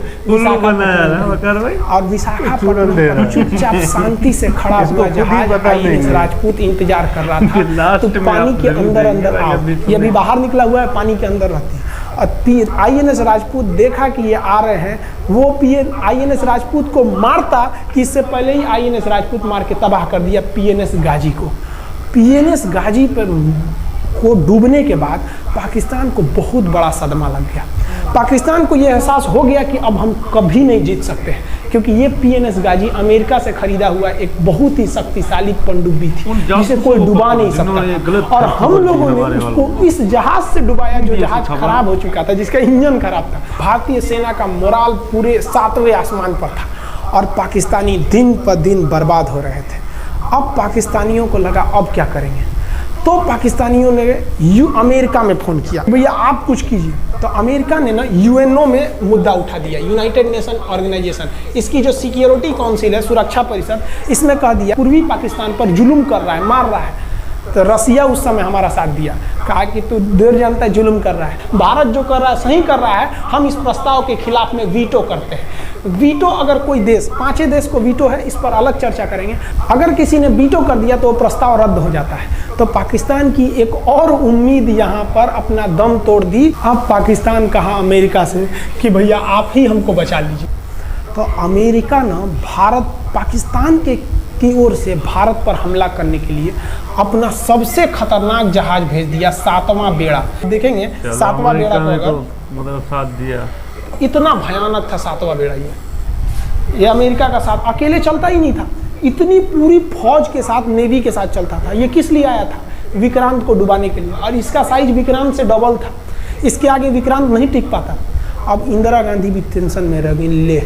और विशाखापट्टनम चुपचाप शांति से खड़ा हुआ जहाज INS राजपूत इंतजार कर रहा था। तो पानी के अंदर अंदर आओ, ये अभी बाहर निकला हुआ है, पानी के अंदर रहती है। और INS राजपूत देखा कि ये आ रहे हैं, वो INS राजपूत को मारता कि इससे पहले ही INS राजपूत मार के तबाह कर दिया PNS गाजी को। PNS गाजी पर को डूबने के बाद पाकिस्तान को बहुत बड़ा सदमा लग गया। पाकिस्तान को ये एहसास हो गया कि अब हम कभी नहीं जीत सकते हैं, क्योंकि ये PNS गाजी अमेरिका से खरीदा हुआ एक बहुत ही शक्तिशाली पनडुब्बी थी जिसे कोई डुबा नहीं सकता, और हम लोगों ने उसको इस जहाज से डुबाया जो जहाज खराब हो चुका था, जिसका इंजन खराब था। भारतीय सेना का मोराल पूरे 7वें आसमान पर था और पाकिस्तानी दिन पर दिन बर्बाद हो रहे थे। अब पाकिस्तानियों को लगा अब क्या करेंगे, तो पाकिस्तानियों ने अमेरिका में फ़ोन किया, भैया आप कुछ कीजिए। तो अमेरिका ने ना UNO में मुद्दा उठा दिया, यूनाइटेड नेशन ऑर्गेनाइजेशन, इसकी जो सिक्योरिटी काउंसिल है, सुरक्षा परिषद, इसमें कह दिया पूर्वी पाकिस्तान पर जुल्म कर रहा है, मार रहा है। तो रसिया उस समय हमारा साथ दिया, कहा कि तू देर जानता है जुल्म कर रहा है, भारत जो कर रहा है सही कर रहा है, हम इस प्रस्ताव के खिलाफ में वीटो करते हैं। वीटो अगर कोई देश, 5 देश को वीटो है, इस पर अलग चर्चा करेंगे, अगर किसी ने वीटो कर दिया तो वो प्रस्ताव रद्द हो जाता है। तो पाकिस्तान की एक और उम्मीद यहाँ पर अपना दम तोड़ दी। अब पाकिस्तान कहा अमेरिका से कि भैया आप ही हमको बचा लीजिए। तो अमेरिका ना भारत पाकिस्तान की ओर से भारत पर हमला करने के लिए अपना सबसे खतरनाक जहाज भेज दिया, 7वां बेड़ा। देखेंगे 7वां बेड़ा को अगर
मतलब साथ दिया,
इतना भयानक था 7वां बेड़ा। ये अमेरिका का साथ अकेले चलता ही नहीं था, इतनी पूरी फौज के साथ, नेवी के साथ चलता था। ये किस लिए आया था? विक्रांत को डुबाने के लिए, और इसका साइज विक्रांत से डबल था। इसके आगे विक्रांत नहीं टिक पाता। अब इंदिरा गांधी भी टेंशन में रह गई। ले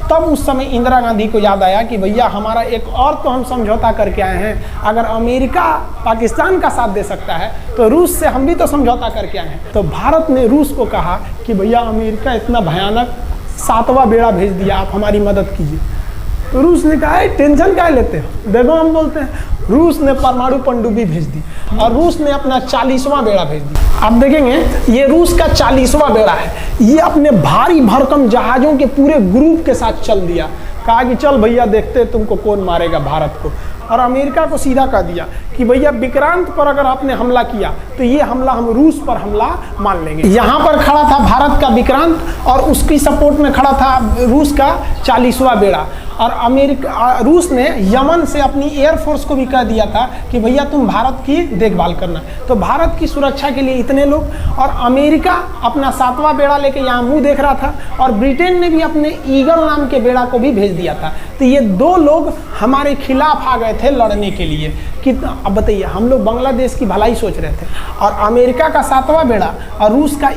तब उस समय इंदिरा गांधी को याद आया कि भैया हमारा एक और तो हम समझौता करके आए हैं, अगर अमेरिका पाकिस्तान का साथ दे सकता है तो रूस से हम भी तो समझौता करके आए हैं। तो भारत ने रूस को कहा कि भैया अमेरिका इतना भयानक 7वां बेड़ा भेज दिया, आप हमारी मदद कीजिए। तो रूस ने कहा टेंशन क्या लेते हो, देखो हम बोलते हैं। रूस ने परमाणु पनडुब्बी भेज दी और रूस ने अपना 40वां बेड़ा भेज दिया। आप देखेंगे ये रूस का 40वां बेड़ा है। ये अपने भारी भरकम जहाज़ों के पूरे ग्रुप के साथ चल दिया, कहा कि चल भैया देखते तुमको कौन मारेगा भारत को। और अमेरिका को सीधा कह दिया कि भैया विक्रांत पर अगर आपने हमला किया तो ये हमला हम रूस पर हमला मान लेंगे। यहाँ पर खड़ा था भारत का विक्रांत और उसकी सपोर्ट में खड़ा था रूस का 40वां बेड़ा। और रूस ने यमन से अपनी एयरफोर्स को भी कह दिया था कि भैया तुम भारत की देखभाल करना। तो भारत की सुरक्षा के लिए इतने लोग, और अमेरिका अपना 7वां बेड़ा लेके यहाँ मुंह देख रहा था, और ब्रिटेन ने भी अपने ईगल नाम के बेड़ा को भी भेज दिया था। तो ये 2 लोग हमारे खिलाफ आ गए थे लड़ने के लिए कि अब बताइए, हम लोग बांग्लादेश की भलाई सोच रहे थे, और अमेरिका का 7वां बेड़ा और रूस का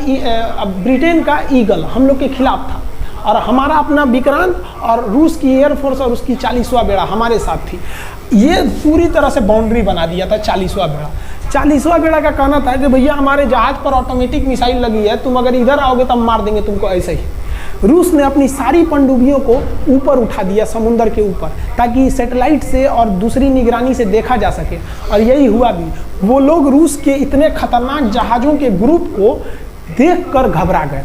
ब्रिटेन का ईगल हम लोग के खिलाफ था, और हमारा अपना विक्रांत और रूस की एयरफोर्स और उसकी 40वां बेड़ा हमारे साथ थी। ये पूरी तरह से बाउंड्री बना दिया था 40वां बेड़ा। 40वां बेड़ा का कहना था कि भैया हमारे जहाज पर ऑटोमेटिक मिसाइल लगी है, तुम अगर इधर आओगे तो हम मार देंगे तुमको ऐसे ही। रूस ने अपनी सारी पनडुब्बियों को ऊपर उठा दिया समुद्र के ऊपर, ताकि सैटेलाइट से और दूसरी निगरानी से देखा जा सके, और यही हुआ भी। वो लोग रूस के इतने खतरनाक जहाज़ों के ग्रुप को देखकर घबरा गए,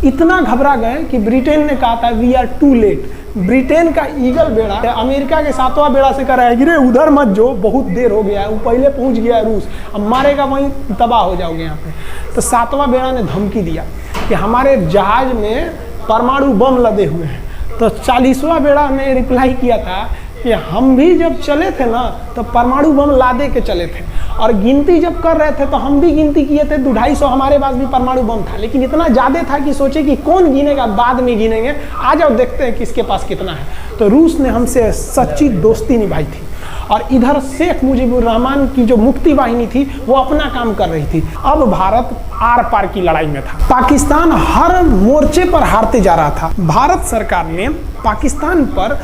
इतना घबरा गए कि ब्रिटेन ने कहा था we are too late. Britain का ईगल बेड़ा अमेरिका के 7वां बेड़ा से कह रहा है कि रे उधर मत जो, बहुत देर हो गया है, वो पहले पहुंच गया है रूस, अब मारेगा वहीं तबाह हो जाओगे यहाँ पे। तो 7वां बेड़ा ने धमकी दिया कि हमारे जहाज में परमाणु बम लदे हुए हैं। तो 40वां बेड़ा ने रिप्लाई किया था कि हम भी जब चले थे ना तो परमाणु बम लादे के चले थे, और गिनती जब कर रहे थे तो हम भी गिनती किए थे 250 हमारे पास भी परमाणु बम था, लेकिन इतना ज़्यादा था कि सोचे कि कौन गिनेगा, बाद में गिनेंगे, आ जाओ देखते हैं किसके पास कितना है। तो रूस ने हमसे सच्ची दोस्ती निभाई थी, और इधर शेख मुजीबुर रहमान की जो मुक्ति वाहिनी थी वो अपना काम कर रही थी। अब भारत आर पार की लड़ाई में था, पाकिस्तान हर मोर्चे पर हारते जा रहा था। भारत सरकार ने पाकिस्तान पर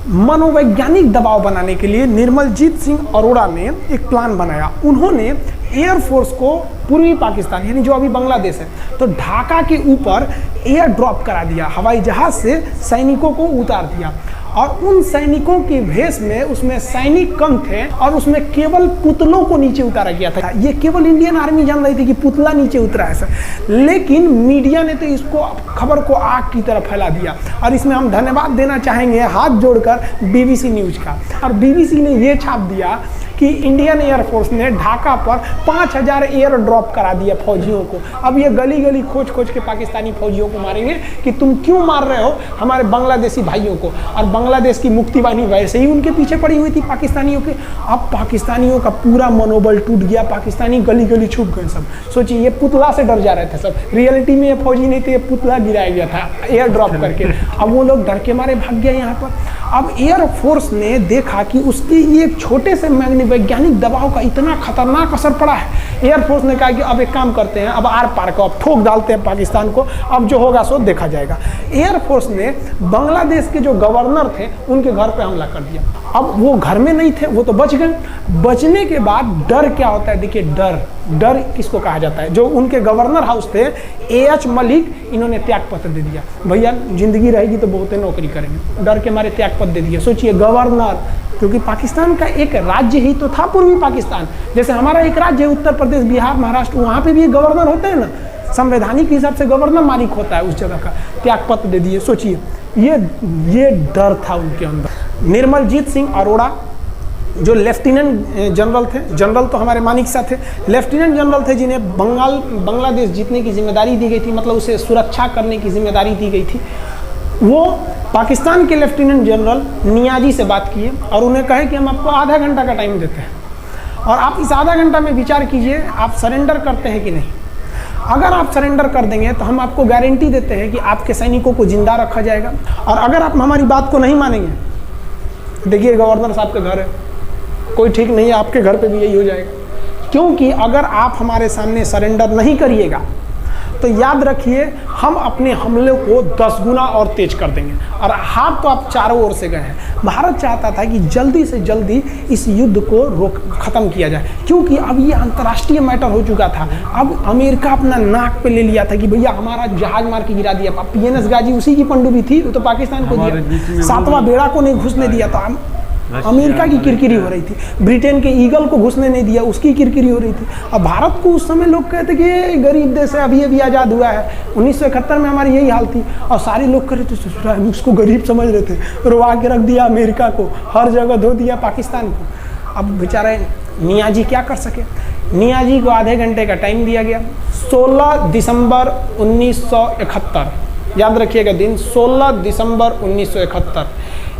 मनोवैज्ञानिक दबाव बनाने के लिए निर्मलजीत सिंह अरोड़ा ने एक प्लान बनाया। उन्होंने एयरफोर्स को पूर्वी पाकिस्तान यानी जो अभी बांग्लादेश है, तो ढाका के ऊपर एयर ड्रॉप करा दिया, हवाई जहाज से सैनिकों को उतार दिया। और उन सैनिकों के भेष में उसमें सैनिक कम थे, और उसमें केवल पुतलों को नीचे उतारा गया था। ये केवल इंडियन आर्मी जान रही थी कि पुतला नीचे उतरा है सर, लेकिन मीडिया ने तो इसको खबर को आग की तरह फैला दिया। और इसमें हम धन्यवाद देना चाहेंगे हाथ जोड़कर BBC न्यूज का। और BBC ने ये छाप दिया कि इंडियन एयरफोर्स ने ढाका पर 5000 एयर ड्रॉप करा दिया फौजियों को। अब ये गली गली खोज खोज के पाकिस्तानी फौजियों को मारेंगे कि तुम क्यों मार रहे हो हमारे बांग्लादेशी भाइयों को। और बांग्लादेश की मुक्ति वाहिनी वैसे ही उनके पीछे पड़ी हुई थी पाकिस्तानियों के। अब पाकिस्तानियों का पूरा मनोबल टूट गया, पाकिस्तानी गली गली छुप गए सब। सोचिए ये पुतला से डर जा रहे थे सब, रियलिटी में ये फौजी नहीं थे, ये पुतला गिराया गया था एयर ड्रॉप करके। अब वो लोग डर के मारे भाग गए यहाँ पर। अब एयरफोर्स ने देखा कि उसकी एक छोटे से वैज्ञानिक दबाव का इतना खतरनाक असर पड़ा है। एयरफोर्स ने कहा कि अब एक काम करते हैं, अब आर पार को अब ठोक डालते हैं पाकिस्तान को, अब जो होगा सो देखा जाएगा। एयरफोर्स ने बांग्लादेश के जो गवर्नर थे उनके घर पे हमला कर दिया। अब वो घर में नहीं थे, वो तो बच गए। बचने के बाद डर क्या होता है, देखिए डर किसको कहा जाता है। जो उनके गवर्नर हाउस थे AH मलिक, इन्होंने त्याग पत्र दे दिया, भैया जिंदगी रहेगी तो बहुत नौकरी करेंगे, डर के मारे त्याग पत्र दे दिया। सोचिए गवर्नर, क्योंकि पाकिस्तान का एक राज्य ही तो था पूर्वी पाकिस्तान, जैसे हमारा एक राज्य है उत्तर प्रदेश, बिहार, महाराष्ट्र, वहाँ पे भी एक गवर्नर होते हैं ना, संवैधानिक हिसाब से गवर्नर मालिक होता है उस जगह का। त्याग पत्र दे दिए। सोचिए ये डर था उनके अंदर। निर्मलजीत सिंह अरोड़ा जो लेफ्टिनेंट जनरल थे, जनरल तो हमारे मानिक शाह थे, लेफ्टिनेंट जनरल थे जिन्हें बांग्लादेश जीतने की जिम्मेदारी दी गई थी, मतलब उसे सुरक्षा करने की जिम्मेदारी दी गई थी। वो पाकिस्तान के लेफ्टिनेंट जनरल नियाजी से बात किए और उन्हें कहे कि हम आपको आधा घंटा का टाइम देते हैं और आप इस आधा घंटा में विचार कीजिए आप सरेंडर करते हैं कि नहीं। अगर आप सरेंडर कर देंगे तो हम आपको गारंटी देते हैं कि आपके सैनिकों को जिंदा रखा जाएगा, और अगर आप हमारी बात को नहीं मानेंगे, देखिए गवर्नर साहब का घर है, कोई ठीक नहीं है, आपके घर पे भी यही हो जाएगा। क्योंकि अगर आप हमारे सामने सरेंडर नहीं करिएगा तो याद रखिए हम अपने हमले को 10 गुना और तेज कर देंगे। और हाथ तो आप चारों ओर से गए हैं। भारत चाहता था कि जल्दी से जल्दी इस युद्ध को ख़त्म किया जाए, क्योंकि अब ये अंतर्राष्ट्रीय मैटर हो चुका था। अब अमेरिका अपना नाक पे ले लिया था कि भैया हमारा जहाज मार के गिरा दिया। PNS गाजी उसी की पनडुब्बी थी, वो तो पाकिस्तान को दिया, 7वां बेड़ा को नहीं घुसने दिया। तो अमेरिका की किरकिरी हो रही थी, ब्रिटेन के ईगल को घुसने नहीं दिया, उसकी किरकिरी हो रही थी। अब भारत को उस समय लोग कहते कि ये गरीब देश है, अभी आज़ाद हुआ है। 1971 में हमारी यही हाल थी और सारे लोग कह रहे थे, हम उसको गरीब समझ रहे थे, रुवा के रख दिया अमेरिका को, हर जगह धो दिया पाकिस्तान को। अब बेचारे नियाजी क्या कर सके। नियाजी को आधे घंटे का टाइम दिया गया। 16 दिसंबर 1971, याद रखिएगा दिन, 16 दिसंबर 1971।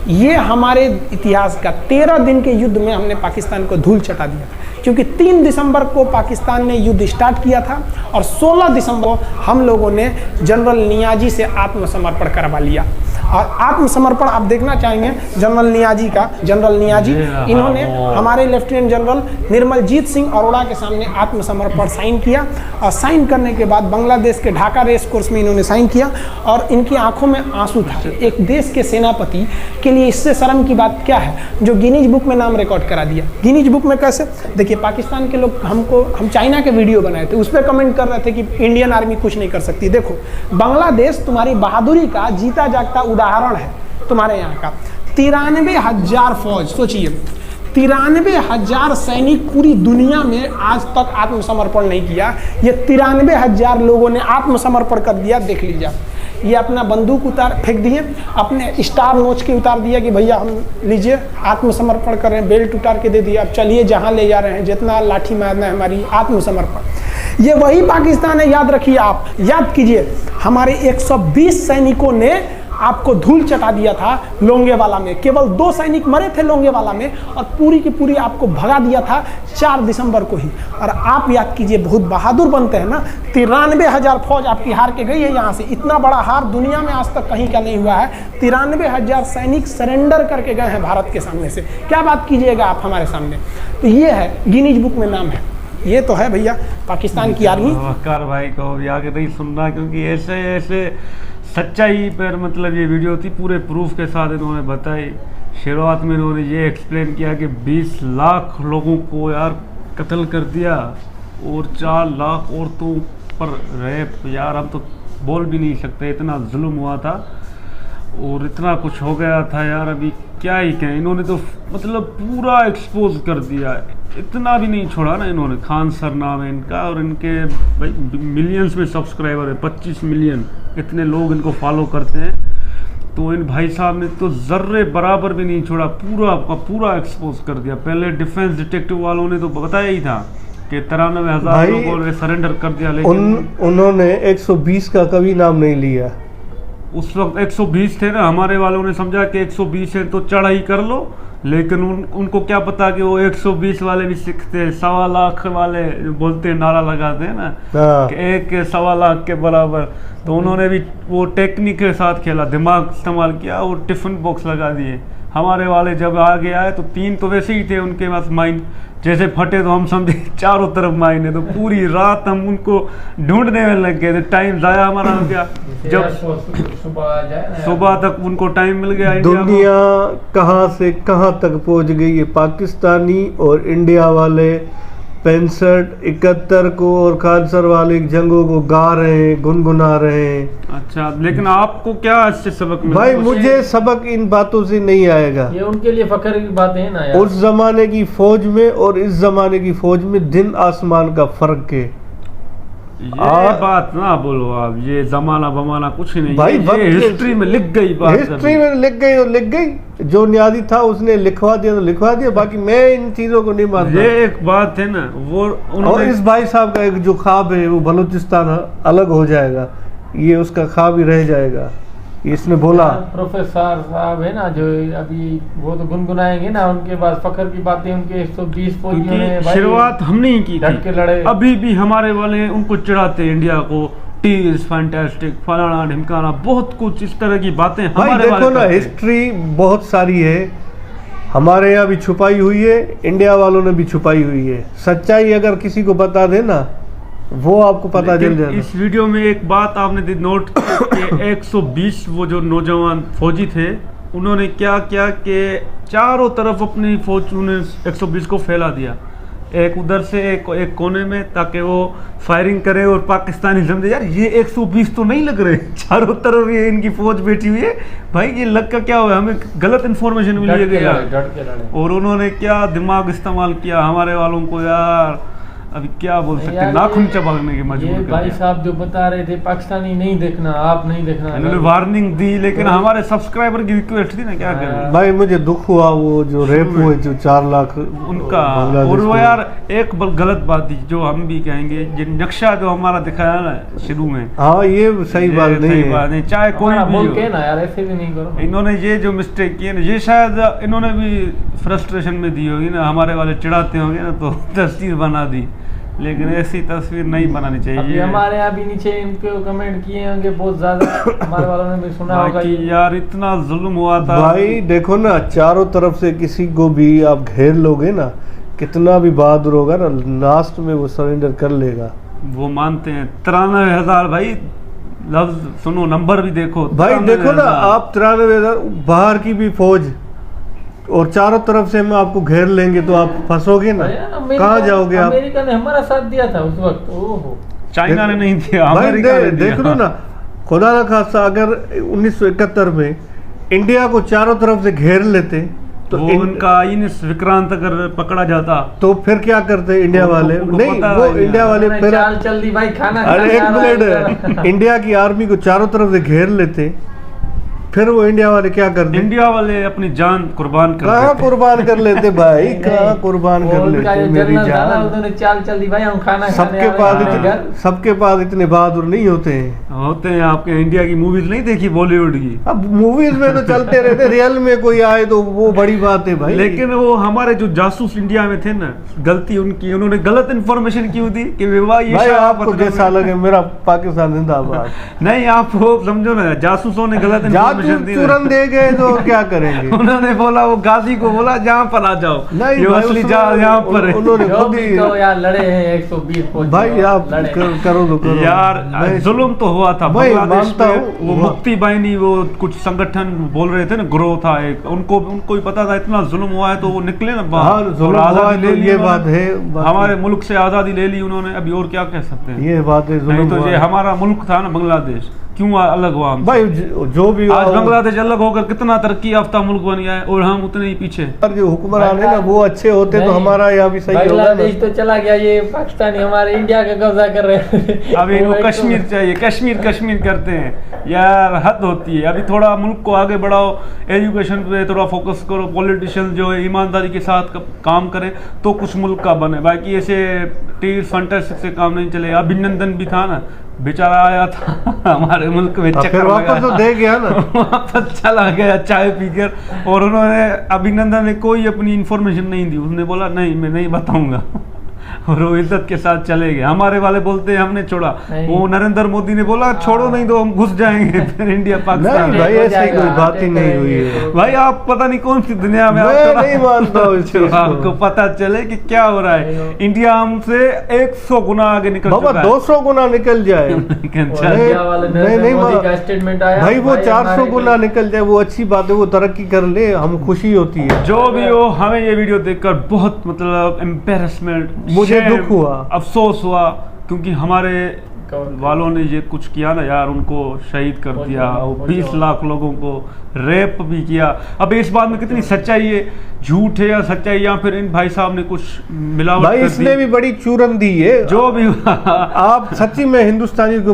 ये हमारे इतिहास का 13 दिन के युद्ध में हमने पाकिस्तान को धूल चटा दिया था, क्योंकि 3 दिसंबर को पाकिस्तान ने युद्ध स्टार्ट किया था और 16 दिसंबर को हम लोगों ने जनरल नियाजी से आत्मसमर्पण करवा लिया। और आत्मसमर्पण आप देखना चाहेंगे जनरल नियाजी का। जनरल नियाजी इन्होंने हमारे लेफ्टिनेंट जनरल निर्मलजीत सिंह अरोड़ा के सामने आत्मसमर्पण साइन किया, और साइन करने के बाद बांग्लादेश के ढाका रेस कोर्स में इन्होंने साइन किया और इनकी आंखों में आंसू था। एक देश के सेनापति के लिए इससे शर्म की बात क्या है, जो गिनीज बुक में नाम रिकॉर्ड करा दिया। गिनीज बुक में कैसे, देखिए पाकिस्तान के लोग हम चाइना के वीडियो बनाए थे, उस पर कमेंट कर रहे थे कि इंडियन आर्मी कुछ नहीं कर सकती। देखो बांग्लादेश तुम्हारी बहादुरी का जीता जागता उदाहरण है। तुम्हारे यहाँ का 93,000 फौज, सोचिए 93,000 सैनिक पूरी दुनिया में आज तक आत्मसमर्पण नहीं किया। ये 93,000 लोगों ने आत्मसमर्पण कर दिया। देख लीजिए, ये अपना बंदूक फेंक दिए, अपने स्टार नोच के उतार दिया कि भैया हम लीजिए आत्मसमर्पण कर रहे हैं, बेल्ट उतार के दे दिया, अब चलिए जहाँ ले जा रहे हैं, जितना लाठी मारना है हमारी, आत्मसमर्पण। ये वही पाकिस्तान है, याद रखिए। आप याद कीजिए, हमारे 120 सैनिकों ने आपको धूल चटा दिया था लोंगेवाला में। केवल 2 सैनिक मरे थे लोंगेवाला में, और पूरी की पूरी आपको भगा दिया था 4 दिसंबर को ही। और आप याद कीजिए, बहुत बहादुर बनते हैं ना, 93,000 फौज आपकी हार के गई है यहाँ से। इतना बड़ा हार दुनिया में आज तक कहीं का नहीं हुआ है। 93,000 सैनिक सरेंडर करके गए हैं भारत के सामने से। क्या बात कीजिएगा आप हमारे सामने। तो ये है, गिनीज बुक में नाम है, ये तो है भैया पाकिस्तान की आर्मी।
वकार भाई को भी आगे नहीं सुनना, क्योंकि ऐसे सच्चाई पर मतलब ये वीडियो थी, पूरे प्रूफ के साथ इन्होंने बताई। शुरुआत में इन्होंने ये एक्सप्लेन किया कि 20 लाख लोगों को यार कत्ल कर दिया और 4 लाख औरतों पर रेप। यार हम तो बोल भी नहीं सकते, इतना जुल्म हुआ था और इतना कुछ हो गया था यार, अभी क्या ही कहें। इन्होंने तो मतलब पूरा एक्सपोज कर दिया। इतना भी नहीं छोड़ा ना इन्होंने। खान सर नाम है इनका, और इनके भाई मिलियंस में सब्सक्राइबर है, 25 मिलियन, इतने लोग इनको फॉलो करते हैं। तो इन भाई साहब ने तो जर्रे बराबर भी नहीं छोड़ा, पूरा का पूरा एक्सपोज कर दिया। पहले डिफेंस डिटेक्टिव वालों ने तो बताया ही था कि 93,000 लोगों ने सरेंडर कर दिया, लेकिन
उन्होंने 120 का कभी नाम नहीं लिया।
उस वक्त 120 थे ना, हमारे वालों ने समझा कि 120 है तो चढ़ाई कर लो, लेकिन उनको क्या पता कि वो 120 वाले भी सीखते हैं। 1.25 लाख वाले बोलते हैं, नारा लगाते हैं ना कि 1.25 लाख के बराबर। तो उन्होंने भी वो टेक्निक के साथ खेला, दिमाग इस्तेमाल किया और टिफिन बॉक्स लगा दिए। हमारे वाले जब आगे आए तो 3 तो वैसे ही थे उनके पास माइन, जैसे फटे तो हम समझे चारों तरफ माइन है। तो पूरी रात हम उनको ढूंढने में लग गए थे, टाइम ज़ाया हमारा हो गया। जब सुबह तक उनको टाइम मिल गया।
दुनिया कहाँ से कहाँ तक पहुँच गई है। पाकिस्तानी और इंडिया वाले 65, 71 को और खान सर वाले जंगों को गा रहे हैं, गुनगुना रहे हैं।
अच्छा, लेकिन आपको क्या इससे सबक मिला?
भाई मुझे सबक इन बातों से नहीं आएगा।
ये उनके लिए फख्र की बातें हैं ना यार।
उस जमाने की फौज में और इस जमाने की फौज में दिन आसमान का फर्क है।
ये बात ना बोलो आप, ये जमाना बमाना कुछ नहीं
भाई,
ये हिस्ट्री में लिख गई बात।
हिस्ट्री में लिख गई और लिख गई, जो न्यादी था उसने लिखवा दिया तो लिखवा दिया, बाकी मैं इन चीजों को नहीं मानता।
ये एक बात है ना, वो
और
उन्होंने
इस भाई साहब का एक जो ख्वाब है वो बलूचिस्तान अलग हो जाएगा, ये उसका ख्वाब ही रह जाएगा, इसने बोला।
प्रोफेसर साहब है ना जो अभी वो तो गुनगुनाएंगे ना, उनके पास फखर की बातें, उनके 120 फौजियों ने भाई
शुरुआत हमने ही की
डट के लड़े।
थी। अभी भी हमारे वाले उनको चिढ़ाते इंडिया को, टी इज फैंटास्टिक, फलाना ढिमकाना, बहुत कुछ इस तरह की बातें
भाई
हमारे
देखो
वाले
ना,
करते हैं।
हिस्ट्री बहुत सारी है, हमारे यहाँ भी छुपाई हुई है, इंडिया वालों ने भी छुपाई हुई है। सच्चाई अगर किसी को बता देना वो आपको पता चल
लेकिन
जाएगा।
इस वीडियो में एक बात आपने नोट की, 120 वो जो नौजवान फौजी थे उन्होंने क्या किया कि चारों तरफ अपनी फौज उन्हें 120 को फैला दिया, एक उधर से एक कोने में, ताकि वो फायरिंग करे और पाकिस्तानी समझे यार ये 120 तो नहीं लग रहे, चारों तरफ ये इनकी फौज बैठी हुई है, भाई ये लग का क्या हुआ, हमें गलत इन्फॉर्मेशन मिली है गया।
डट के लड़े।
और उन्होंने क्या दिमाग इस्तेमाल किया हमारे वालों को, यार अभी क्या बोल सकते हैं, नाखून चबाने के मजबूर
ये
कर
भाई
दिया।
साहब जो बता रहे थे पाकिस्तानी नहीं देखना, आप नहीं देखना,
इन्होंने वार्निंग दी, लेकिन हमारे सब्सक्राइबर की रिक्वेस्ट थी ना, क्या करें
भाई मुझे दुख हुआ वो जो रेप हुए जो 4 लाख
उनका।
बांग्लादेश
और वो
के।
यार एक गलत बात थी जो हम भी कहेंगे, जो नक्शा जो हमारा दिखाया ना शुरू में,
हाँ ये सही
ये
बात नहीं
सही
है।
बात नहीं, चाहे कोई
हमारा
भी
मुल्क है
हो।
ना यार, ऐसे भी नहीं करो।
इन्होंने ये जो मिस्टेक की है ना, ये शायद इन्होंने भी फ्रस्ट्रेशन में दी होगी ना, हमारे वाले चिढ़ाते होंगे ना तो तस्वीर बना दी, लेकिन ऐसी तस्वीर नहीं बनानी
अभी
चाहिए।
हमारे यहाँ भी नीचे इनके कमेंट किए होंगे बहुत ज्यादा, हमारे वालों ने भी सुना होगा
बाकी
ये।
यार इतना जुल्म हुआ था
भाई देखो ना, चारों तरफ से किसी को भी आप घेर लोगे ना, कितना भी बहादुर होगा ना, लास्ट में वो सरेंडर कर लेगा।
वो मानते हैं 93,000। भाई लफ्ज सुनो, नंबर भी देखो
भाई देखो ना,
93,000।
आप 93,000 बाहर की भी फौज और चारों तरफ से हम आपको घेर लेंगे तो आप फंसोगे ना, कहाँ जाओगे आप?
अमेरिका ने हमारा साथ दिया था उस वक्त। ओहो,
चाइना ने नहीं दिया,
भाई
अमेरिका ने दिया।
देख लो ना, खुदा ना खासा अगर 1971 में इंडिया को चारों तरफ से घेर लेते तो
वो उनका आईएनएस विक्रांत अगर पकड़ा जाता
तो फिर क्या करते इंडिया वाले?
उनको
नहीं,
पता
वो
है
इंडिया वाले
उन्होंने
फिर
चाल चल दी भाई, खाना
अरे
खाने
एक
आ रहा है
मिनट,
इधर।
इंडिया की आर्मी को चारों तरफ से घेर लेते, फिर वो इंडिया वाले क्या करते?
इंडिया वाले अपनी जान कुर्बान कर
कहाँ
देते।
कुर्बान कर लेते भाई, कहाँ
नहीं,
कुर्बान
वो
कर
उनका
लेते
जो
मेरी
जनरल था ना,
जान।
उन्होंने चाल चल दी भाई, हम खाना खाने
सबके
आ रहे
पास
हैं
इतने
घर।
सबके पास इतने बहादुर नहीं होते हैं।
होते हैं, आपके इंडिया की मूवीज नहीं देखी बॉलीवुड की?
अब मूवीज में तो चलते रहते, रियल में कोई आए तो वो बड़ी बात है भाई।
लेकिन वो हमारे जो जासूस इंडिया में थे ना, गलती उनकी, उन्होंने गलत इन्फॉर्मेशन क्यों दी कि विवाह ये
भाई
शायद
आपको
पता
जैसा
नहीं।
लगे, मेरा पाकिस्तान जिंदाबाद।
नहीं, आप वो समझो ना, जासूसों ने गलत
जादू
इन्फॉर्मेशन दी
तुरंत
ना।
दे गए तो क्या करेंगे?
उन्होंने बोला, वो गाजी को बोला जहाँ पर आ जाओ,
नहीं
ये
भाई,
असली
उसमें
जहाज यहाँ पर है।
उन्होंने
जो
खुद
भी
ही
कहो यार, लड़े हैं 120 फौजी,
भाई आप
लड़े।
करो तो करो
यार
मैं-
जुल्म तो हुआ था
भाई,
बांग्लादेश
मानता
में।
हूँ,
वो
हुआ।
मुक्ति बाहिनी, वो कुछ संगठन बोल रहे थे ना, ग्रोह था एक, उनको भी पता था इतना जुल्म हुआ है, तो वो निकले ना बाहर,
हाँ, जुल्म
और
हुआ
आजादी
है
ले
तो
ली
ये
उन्होंने।
बात है,
हमारे मुल्क से आजादी ले ली उन्होंने, अभी और क्या कह सकते हैं?
ये बात है, जुल्म
नहीं तो
हुआ
ये
है।
हमारा मुल्क था ना बांग्लादेश, क्यों अलग हुआ हमसे?
भाई जो भी हुआ
आज
वो-
बांग्लादेश अलग होकर कितना तरक्की याफ्ता मुल्क बन गया है, और हम उतने ही पीछे।
पर जो हुक्मरान है ना वो अच्छे होते तो
नहीं,
हमारा यहाँ भी सही होगा
बांग्लादेश
ना।
तो चला गया, ये पाकिस्तानी हमारे इंडिया का कब्जा कर रहे हैं।
अभी इनको
वो एक तो-
कश्मीर चाहिए, कश्मीर कश्मीर करते हैं यार, हद होती है। अभी थोड़ा मुल्क को आगे बढ़ाओ, एजुकेशन पे थोड़ा फोकस करो, पॉलिटिशियन जो है ईमानदारी के साथ काम करें तो कुछ मुल्क का बने, बाकी ऐसे टीर फंटास्टिक से काम नहीं चले। अभिनंदन भी था ना, बेचारा आया था हमारे मुल्क में,
फिर
चक्कर
वापस तो
लगाया,
दे गया ना।
वापस चला गया चाय पीकर, और उन्होंने अभिनंदन ने कोई अपनी इंफॉर्मेशन नहीं दी, उसने बोला नहीं मैं नहीं बताऊंगा और वो इज्जत के साथ चले गए। हमारे वाले बोलते हैं हमने छोड़ा,
नहीं।
वो नरेंद्र मोदी ने बोला छोड़ो नहीं तो हम घुस जाएंगे फिर इंडिया पाकिस्तान।
नहीं भाई,
हो
ऐसी
जाएगा,
कोई बात ही नहीं हुई
करेंगे।
है।
भाई आप पता नहीं कौन सी दुनिया में,
मैं
आप थोड़ा-
नहीं मानता हूँ इस चीज को।
आपको पता चले कि क्या हो रहा है।
नहीं।
इंडिया हमसे 100 गुना आगे निकल
बाबा
चुका है।
200 गुना निकल जाए।
लेकिन
और
चल-
नहीं,
इंडिया वाले
नहीं,
नरेंद्र
नहीं,
मोदी
मा-
का स्टेटमेंट आया,
भाई वो 400
हमारे
गुना निकल जाए वो अच्छी बात है, वो तरक्की कर ले, हम खुशी होती है।
जो भी हो, हमें ये वीडियो देखकर बहुत मतलब एम्बेरसमेंट,
मुझे दुख हुआ।
अफसोस हुआ, क्योंकि हमारे वालों ने ये कुछ किया ना यार, उनको शहीद कर दिया, 20 लाख लोगों को रेप भी किया। अब इस बात में कितनी सच्चाई है, झूठ है या सच्चाई, या फिर इन भाई साहब ने कुछ मिलावट
भाई
कर
इसने
दी?
भी बड़ी चूरन दी है
जो भी
आप सच्ची में हिंदुस्तानी को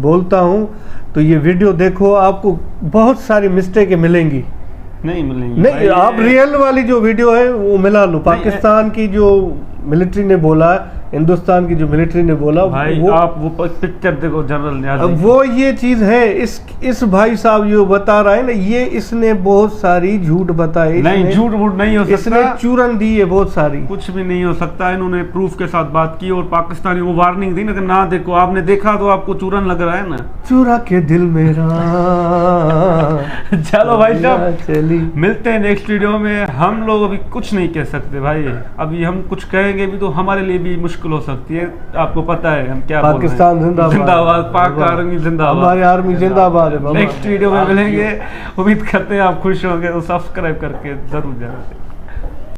बोलता हूँ तो ये वीडियो देखो, आपको बहुत सारी मिस्टेकें मिलेंगी।
नहीं मिलेंगी
नहीं
भाई,
आप रियल वाली जो वीडियो है वो मिला लो, पाकिस्तान की जो मिलिट्री ने बोला, हिंदुस्तान की जो मिलिट्री ने बोला,
भाई
वो
आप वो पिक्चर देखो जनरल न्याजी।
वो ये चीज है। इस भाई साहब जो बता रहा है ना, ये इसने बहुत सारी झूठ बताई।
नहीं, झूठ मूठ नहीं हो सकता,
इसने चूरन दी है बहुत सारी।
कुछ भी नहीं हो सकता। इन्होंने प्रूफ के साथ बात की और पाकिस्तानी को वार्निंग दी ना कि ना देखो, आपने देखा तो आपको चूरन लग रहा है ना।
चुरा के दिल मेरा
चलो भाई साहब,
चली
मिलते हैं नेक्स्ट वीडियो में। हम लोग अभी कुछ नहीं कह सकते भाई, अभी हम कुछ कहेंगे भी तो हमारे लिए भी मुश्किल हो सकती है। आपको पता है हम क्या बोल रहे हैं।
पाकिस्तान जिंदाबाद,
जिंदाबाद, पाक आर्मी जिंदाबाद,
हमारी आर्मी जिंदाबाद है।
नेक्स्ट वीडियो में मिलेंगे, उम्मीद करते हैं आप खुश होंगे, तो सब्सक्राइब करके जरूर जाना।